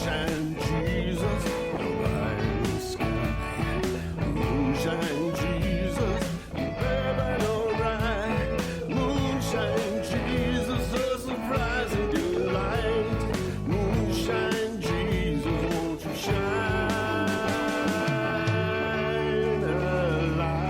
Moonshine Jesus, behind the sky. Moonshine Jesus, baby, alright. Moonshine Jesus, a surprising delight. Moonshine Jesus, won't you shine a light?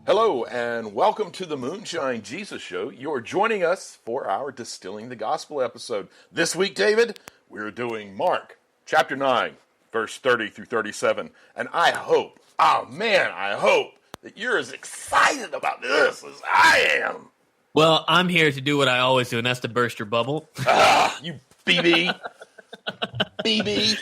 Hello and welcome to the Moonshine Jesus Show. You're joining us for our Distilling the Gospel episode. This week, David, we're doing Mark chapter 9, verse 30 through 37. And I hope that you're as excited about this as I am. Well, I'm here to do what I always do, and that's to burst your bubble. You BB. BB.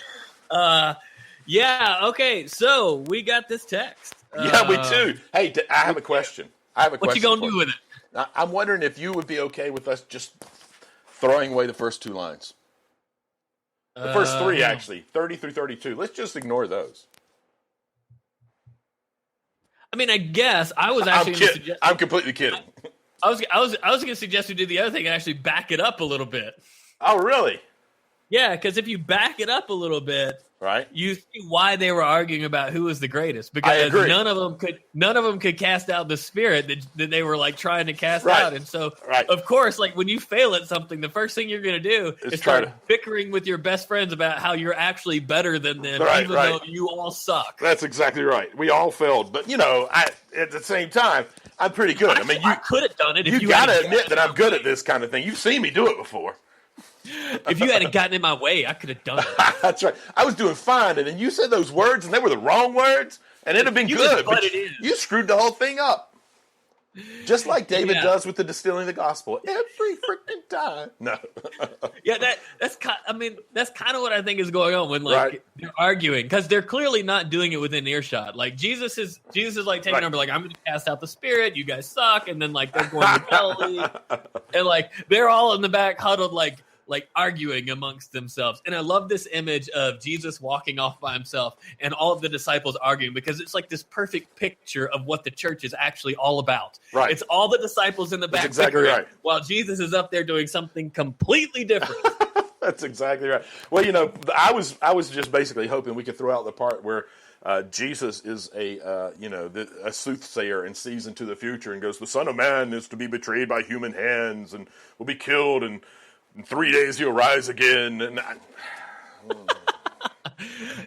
Yeah, okay, so we got this text. Yeah, we do. Hey, I have a question. What you gonna do with it? I'm wondering if you would be okay with us just throwing away the first two lines. The first three, actually, 30 through 32. Let's just ignore those. I mean, I guess I was actually going to suggest. I'm completely kidding. I was going to suggest we do the other thing and actually back it up a little bit. Oh, really? Yeah, because if you back it up a little bit, right, you see why they were arguing about who was the greatest. Because none of them could cast out the spirit that they were like trying to cast out. And so, of course, like when you fail at something, the first thing you're going to do is start bickering with your best friends about how you're actually better than them, even though you all suck. That's exactly right. We all failed, but at the same time, I'm pretty good. I mean, you could have done it. You got to admit that I'm good at this kind of thing. You've seen me do it before. If you hadn't gotten in my way, I could have done it. That's right. I was doing fine, and then you said those words, and they were the wrong words, and it'd have been good. But you screwed the whole thing up. Just like David does with the Distilling the Gospel every freaking time. No. Yeah, that's kind of what I think is going on when they're arguing, because they're clearly not doing it within earshot. Like Jesus is like taking over, like I'm going to cast out the spirit. You guys suck, and then like they're going to Galilee, and like they're all in the back huddled like arguing amongst themselves. And I love this image of Jesus walking off by himself and all of the disciples arguing, because it's like this perfect picture of what the church is actually all about. Right. It's all the disciples in the back. That's exactly right. While Jesus is up there doing something completely different. That's exactly right. Well, I was just basically hoping we could throw out the part where Jesus is a soothsayer and sees into the future and goes, the Son of Man is to be betrayed by human hands and will be killed, and in 3 days he'll rise again. And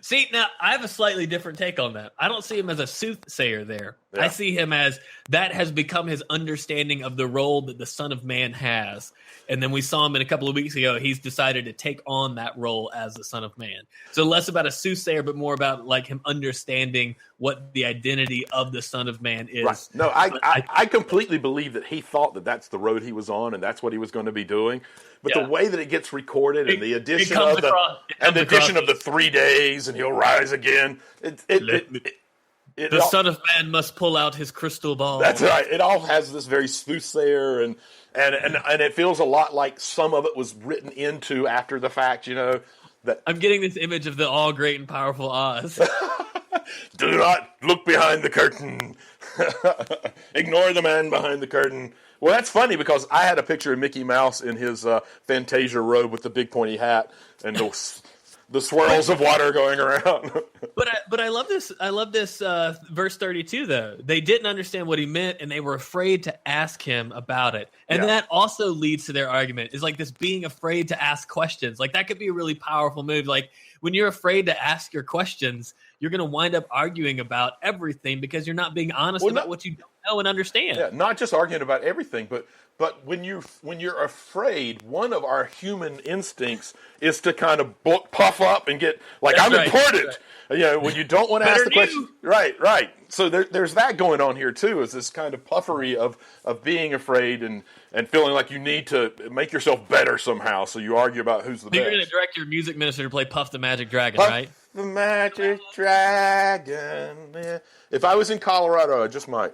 See, now I have a slightly different take on that. I don't see him as a soothsayer there. Yeah. I see him as that has become his understanding of the role that the Son of Man has. And then we saw him in a couple of weeks ago. He's decided to take on that role as the Son of Man. So less about a soothsayer, but more about like him understanding what the identity of the Son of Man is. Right. No, I completely believe that he thought that that's the road he was on and that's what he was going to be doing. But the way that it gets recorded and the addition of the 3 days and he'll rise again, the Son of Man must pull out his crystal ball. That's right. It all has this very soothsayer and it feels a lot like some of it was written into after the fact, that I'm getting this image of the all great and powerful Oz. Do not look behind the curtain. Ignore the man behind the curtain. Well, that's funny because I had a picture of Mickey Mouse in his Fantasia robe with the big pointy hat and the swirls of water going around. But I love this. I love this verse 32 though. They didn't understand what he meant, and they were afraid to ask him about it. And that also leads to their argument. Is like this being afraid to ask questions. Like that could be a really powerful move. Like when you're afraid to ask your questions, you're going to wind up arguing about everything because you're not being honest about what you don't know and understand. Yeah, not just arguing about everything, but when you're afraid, one of our human instincts is to kind of puff up and get like, I'm important. Right. When you don't want to ask the question. Right. So there's that going on here too, is this kind of puffery of being afraid and feeling like you need to make yourself better somehow. So you argue about who's the best. You're going to direct your music minister to play Puff the Magic Dragon, right? The Magic Dragon. Yeah. If I was in Colorado, I just might.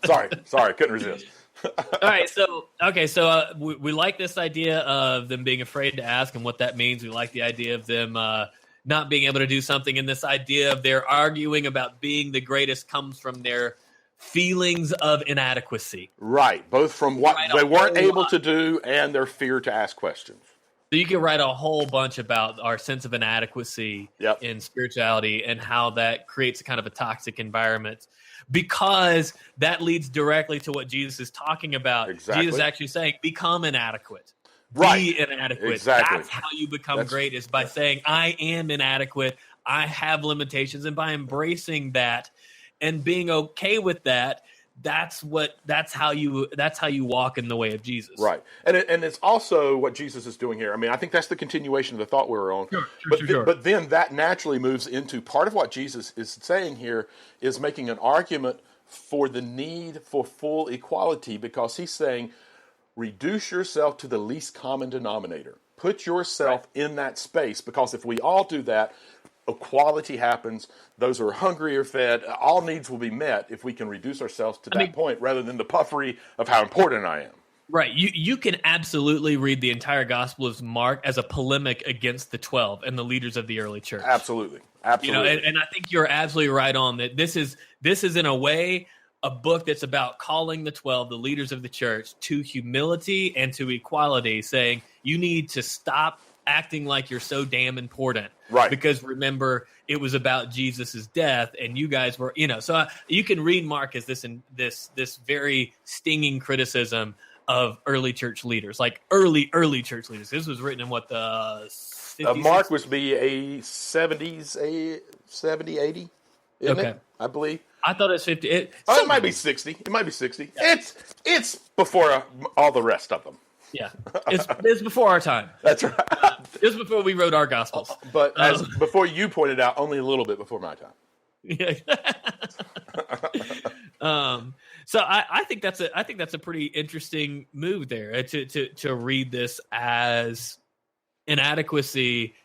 Sorry, couldn't resist. All right, so we like this idea of them being afraid to ask and what that means. We like the idea of them not being able to do something, and this idea of their arguing about being the greatest comes from their feelings of inadequacy. Right, both from what they weren't able lot. to do and their fear to ask questions. So you can write a whole bunch about our sense of inadequacy in spirituality and how that creates a kind of a toxic environment, because that leads directly to what Jesus is talking about. Exactly. Jesus is actually saying, become inadequate. Right. Be inadequate. Exactly. That's how you become great, is by saying, I am inadequate. I have limitations. And by embracing that and being okay with that, that's how you walk in the way of Jesus. Right. And it's also what Jesus is doing here. I mean, I think that's the continuation of the thought we were on. Sure. But then that naturally moves into part of what Jesus is saying here is making an argument for the need for full equality, because he's saying, reduce yourself to the least common denominator. Put yourself in that space, because if we all do that, equality happens. Those who are hungry are fed. All needs will be met if we can reduce ourselves to that point, rather than the puffery of how important I am. Right. You can absolutely read the entire Gospel of Mark as a polemic against the 12 and the leaders of the early church. Absolutely. You know, and I think you're absolutely right on that. This is in a way a book that's about calling the 12, the leaders of the church, to humility and to equality, saying you need to stop acting like you're so damn important. Right. Because remember, it was about Jesus's death, and you guys were, so you can read Mark as this very stinging criticism of early church leaders, like early church leaders. This was written in what, the 50s? Mark was be a 70s, 70, 80, isn't it? I believe. I thought it was 50. It might be 60. It might be 60. Yeah. It's before all the rest of them. Yeah, it's before our time. That's right. It's before we wrote our Gospels. But before you pointed out, only a little bit before my time. Yeah. So I think that's a pretty interesting move there, to read this as inadequacy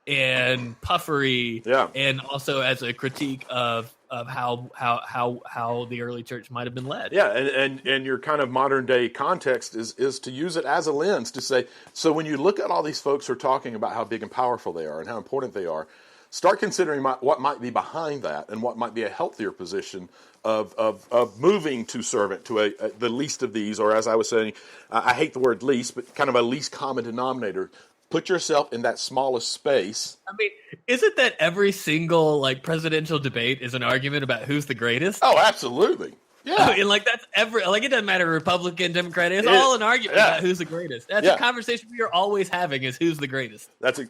and puffery, and also as a critique of how the early church might have been led. Yeah, and your kind of modern day context is to use it as a lens to say, so when you look at all these folks who are talking about how big and powerful they are and how important they are, start considering what might be behind that and what might be a healthier position of moving to servant to the least of these, or as I was saying, I hate the word least, but kind of a least common denominator. Put yourself in that smallest space. I mean, isn't that every single presidential debate is an argument about who's the greatest? Oh, absolutely. Yeah. And that's it doesn't matter Republican, Democrat. It's all an argument about who's the greatest. That's a conversation we are always having, is who's the greatest. That's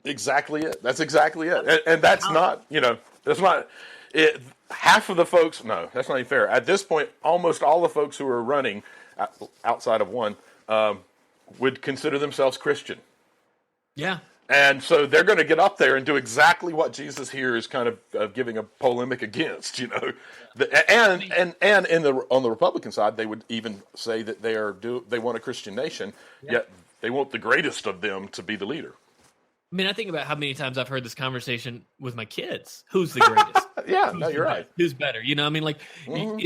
exactly it. That's exactly it. And that's not, that's not it. Half of the folks, no, that's not even fair. At this point, almost all the folks who are running, outside of one, would consider themselves Christian. Yeah. And so they're going to get up there and do exactly what Jesus here is kind of giving a polemic against, And on the Republican side, they would even say that they want a Christian nation, yet they want the greatest of them to be the leader. I mean, I think about how many times I've heard this conversation with my kids. Who's the greatest? You're right. Who's better? I mean, I think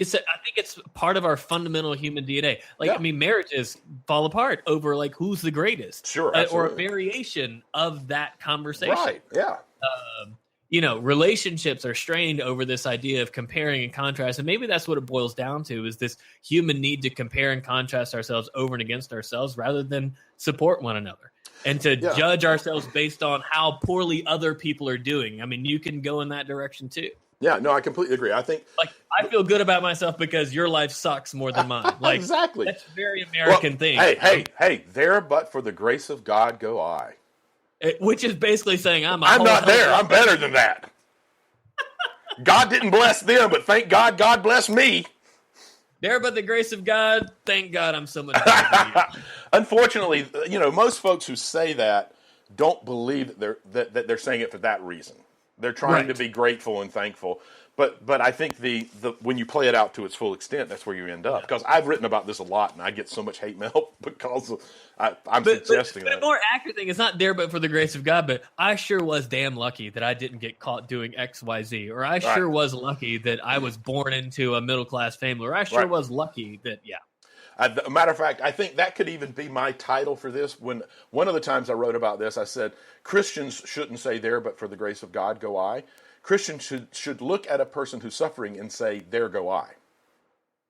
it's part of our fundamental human DNA. I mean, marriages fall apart over who's the greatest. Sure, or a variation of that conversation. Right. Yeah. Relationships are strained over this idea of comparing and contrast, and maybe that's what it boils down to: is this human need to compare and contrast ourselves over and against ourselves, rather than support one another. And to judge ourselves based on how poorly other people are doing. I mean, you can go in that direction too. Yeah, no, I completely agree. I think I feel good about myself because your life sucks more than mine. Exactly. That's a very American thing. Hey, there but for the grace of God go I. Which is basically saying I'm not there. I'm better than that. God didn't bless them, but thank God God blessed me. There but the grace of God, thank God I'm so much better than you. Unfortunately, most folks who say that don't believe that they're saying it for that reason. They're trying to be grateful and thankful. But I think the when you play it out to its full extent, that's where you end up. Because I've written about this a lot, and I get so much hate mail because I'm suggesting that. The more accurate thing is not there but for the grace of God, but I sure was damn lucky that I didn't get caught doing X, Y, Z. Or I sure was lucky that I was born into a middle-class family. Or I sure was lucky that, As a matter of fact, I think that could even be my title for this. When one of the times I wrote about this, I said, Christians shouldn't say there but for the grace of God go I. Christians should look at a person who's suffering and say, there go I.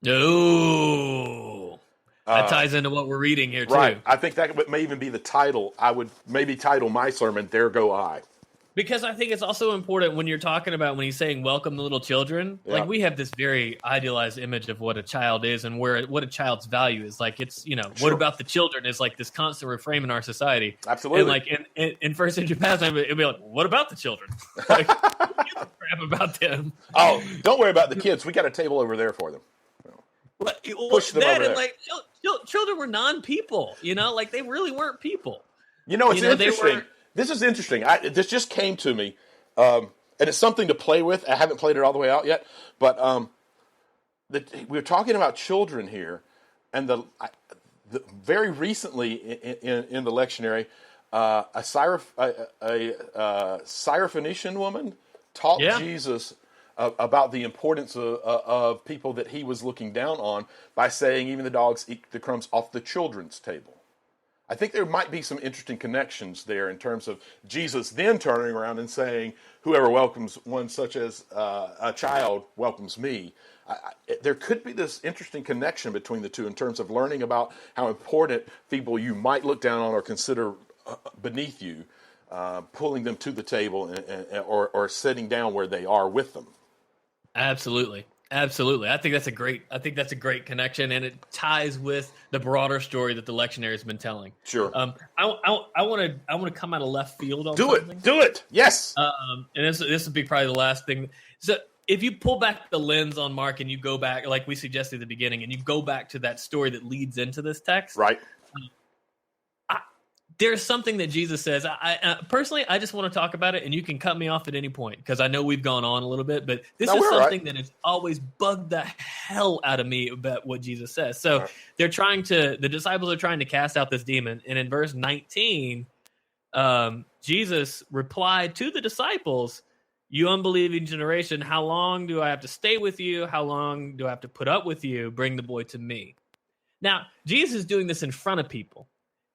No. That ties into what we're reading here, too. Right. I think that may even be the title. I would maybe title my sermon, There Go I. Because I think it's also important when you're talking about when he's saying welcome the little children. Yeah. Like we have this very idealized image of what a child is and what a child's value is. Like it's what about the children is like this constant refrain in our society. Absolutely. And like in first century pastime, it'd be like, what about the children? Like, who gives a crap about them? Oh, don't worry about the kids. We got a table over there for them. Push them over there. Like children were non-people. Like they really weren't people. It's interesting. This is interesting. This just came to me, and it's something to play with. I haven't played it all the way out yet, but we're talking about children here, and very recently in the lectionary, a Syrophoenician woman taught Jesus about the importance of people that he was looking down on by saying even the dogs eat the crumbs off the children's table. I think there might be some interesting connections there in terms of Jesus then turning around and saying, whoever welcomes one such as a child welcomes me. There could be this interesting connection between the two in terms of learning about how important people you might look down on or consider beneath you, pulling them to the table or sitting down where they are with them. Absolutely. I think that's a great connection, and it ties with the broader story that the lectionary has been telling. Sure. I want to come out of left field on something. Do it. Yes. And this would be probably the last thing. So if you pull back the lens on Mark and you go back, like we suggested at the beginning, and you go back to that story that leads into this text, right? There's something that Jesus says. Personally, I just want to talk about it, and you can cut me off at any point because I know we've gone on a little bit, but this is something that has always bugged the hell out of me about what Jesus says. So the disciples are trying to cast out this demon, and in verse 19, Jesus replied to the disciples, "You unbelieving generation, how long do I have to stay with you? How long do I have to put up with you? Bring the boy to me." Now, Jesus is doing this in front of people.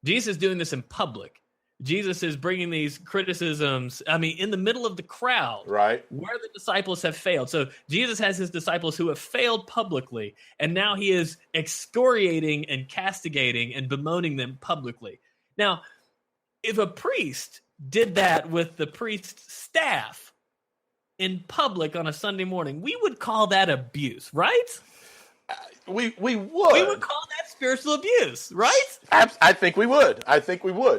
Jesus is doing this in public. Jesus is bringing these criticisms, in the middle of the crowd, right, where the disciples have failed. So Jesus has his disciples who have failed publicly, and now he is excoriating and castigating and bemoaning them publicly. Now, if a priest did that with the priest's staff in public on a Sunday morning, we would call that abuse, right? We would. We would call that spiritual abuse, right? I think we would.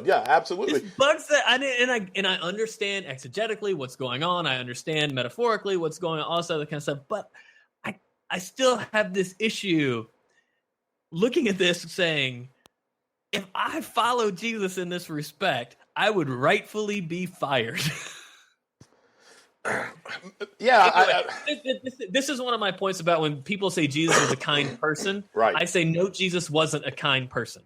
Yeah, absolutely. This bugs that I understand exegetically what's going on. I understand metaphorically what's going on, all this other kind of stuff. But I still have this issue looking at this saying, if I follow Jesus in this respect, I would rightfully be fired. Yeah, this is one of my points about when people say Jesus was a kind person. Right. I say no, Jesus wasn't a kind person.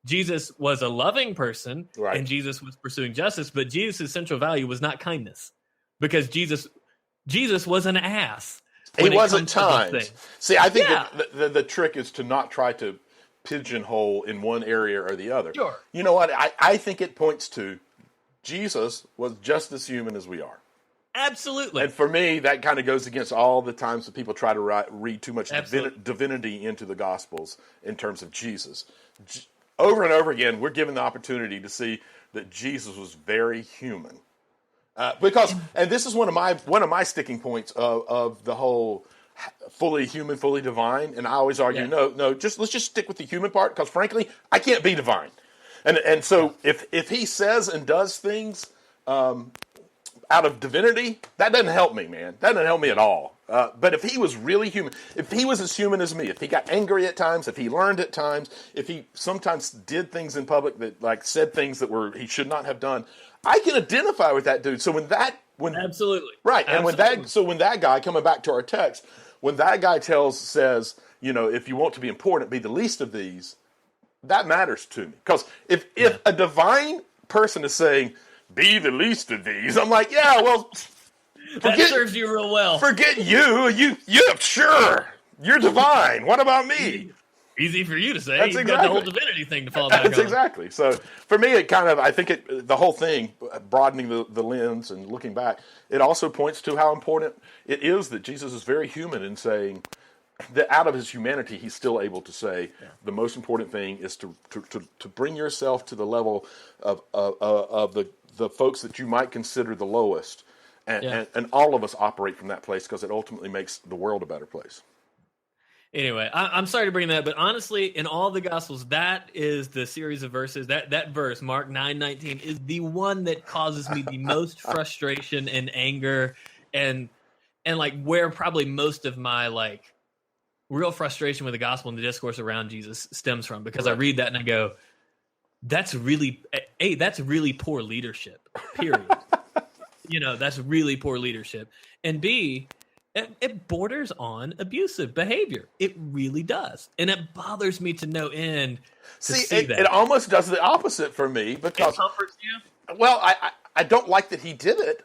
Jesus was a loving person, right, and Jesus was pursuing justice. But Jesus' central value was not kindness, because Jesus was an ass. He wasn't kind. See, I think that the trick is to not try to pigeonhole in one area or the other. Sure. You know what? I think it points to Jesus was just as human as we are. Absolutely. And for me, that kind of goes against all the times that people try to read too much divinity into the Gospels in terms of Jesus. Over and over again, we're given the opportunity to see that Jesus was very human. And this is one of my sticking points of the whole fully human, fully divine. And I always argue, no, let's just stick with the human part, because frankly, I can't be divine. And so if he says and does things out of divinity, that doesn't help me, man. That doesn't help me at all. But if he was really human, if he was as human as me, if he got angry at times, if he learned at times, if he sometimes did things in public that said things that he should not have done, I can identify with that dude. So absolutely right, absolutely. And when that guy, coming back to our text, when that guy says, if you want to be important, be the least of these, that matters to me. Because if a divine person is saying, be the least of these, I'm like, yeah, well, that serves you real well. Forget you sure, you're divine. What about me? Easy for you to say. That's You've exactly. got the whole divinity thing to fall back on. That's exactly. So for me, I think the whole thing, broadening the lens and looking back, it also points to how important it is that Jesus is very human in saying, that out of his humanity, he's still able to say the most important thing is to bring yourself to the level of the folks that you might consider the lowest, and all of us operate from that place because it ultimately makes the world a better place. Anyway, I'm sorry to bring that, but honestly, in all the Gospels, that is the series of verses. That verse, Mark 9:19, is the one that causes me the most frustration and anger, and like where probably most of my like real frustration with the gospel and the discourse around Jesus stems from, because I read that and I go, that's really poor leadership, period. That's really poor leadership. And B, it borders on abusive behavior. It really does. And it bothers me to no end to see that. It almost does the opposite for me, because it comforts you? Well, I don't like that he did it,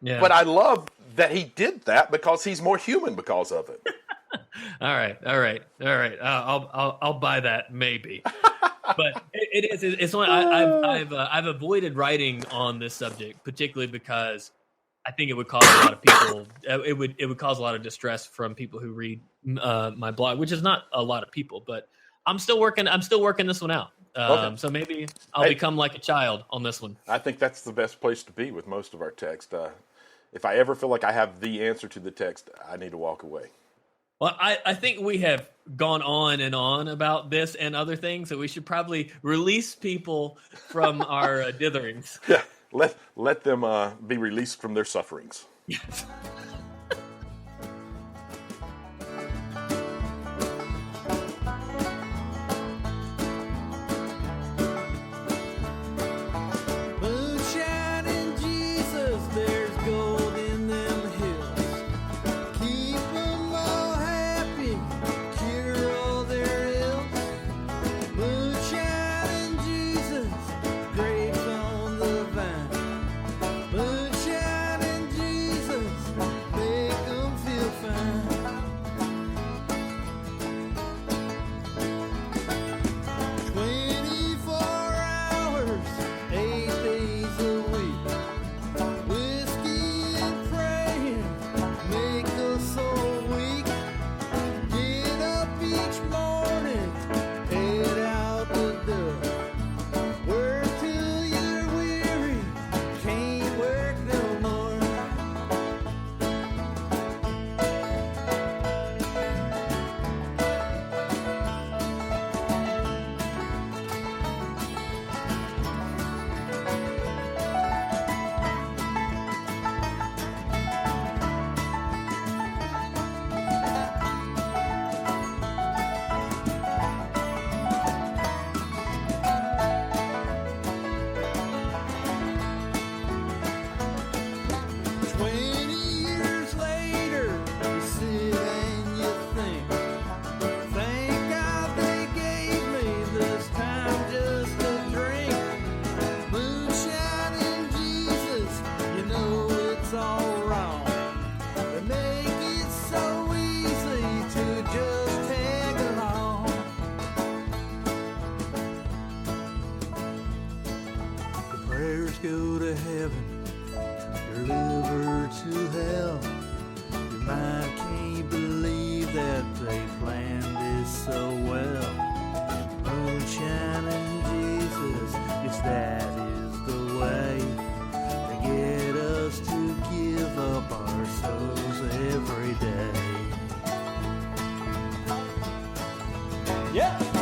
but I love that he did that because he's more human because of it. All right. I'll buy that, maybe. But it's one I've avoided writing on this subject, particularly because I think it would cause a lot of people. It would cause a lot of distress from people who read my blog, which is not a lot of people. But I'm still working this one out. So maybe I'll become like a child on this one. I think that's the best place to be with most of our text. If I ever feel like I have the answer to the text, I need to walk away. Well, I think we have gone on and on about this and other things, so we should probably release people from our ditherings. Yeah, let them be released from their sufferings. Yes. Go to heaven, your liver to hell. Your mind can't believe that they planned this so well. Moonshine and Jesus, yes, that is the way to get us to give up our souls every day. Yeah.